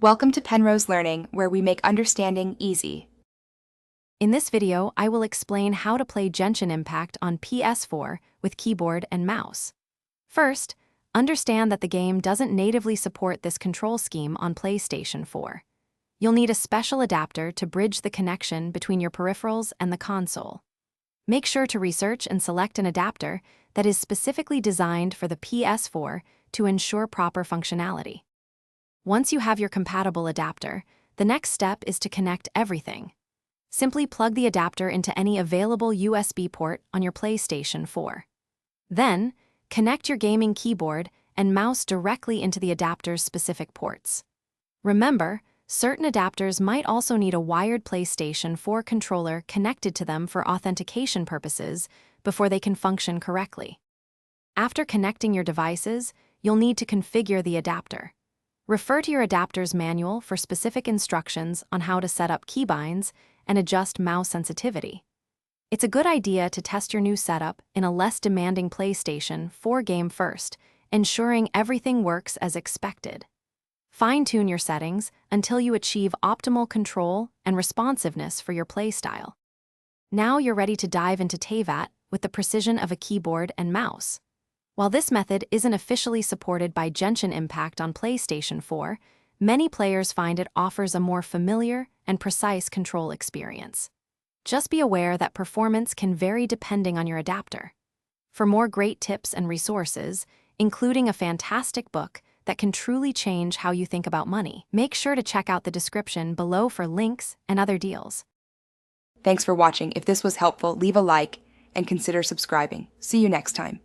Welcome to Penrose Learning, where we make understanding easy. In this video, I will explain how to play Genshin Impact on PS4 with keyboard and mouse. First, understand that the game doesn't natively support this control scheme on PlayStation 4. You'll need a special adapter to bridge the connection between your peripherals and the console. Make sure to research and select an adapter that is specifically designed for the PS4 to ensure proper functionality. Once you have your compatible adapter, the next step is to connect everything. Simply plug the adapter into any available USB port on your PlayStation 4. Then, connect your gaming keyboard and mouse directly into the adapter's specific ports. Remember, certain adapters might also need a wired PlayStation 4 controller connected to them for authentication purposes before they can function correctly. After connecting your devices, you'll need to configure the adapter. Refer to your adapter's manual for specific instructions on how to set up keybinds and adjust mouse sensitivity. It's a good idea to test your new setup in a less demanding PlayStation 4 game first, ensuring everything works as expected. Fine-tune your settings until you achieve optimal control and responsiveness for your playstyle. Now you're ready to dive into Teyvat with the precision of a keyboard and mouse. While this method isn't officially supported by Genshin Impact on PlayStation 4, many players find it offers a more familiar and precise control experience. Just be aware that performance can vary depending on your adapter. For more great tips and resources, including a fantastic book that can truly change how you think about money, make sure to check out the description below for links and other deals. Thanks for watching. If this was helpful, leave a like and consider subscribing. See you next time.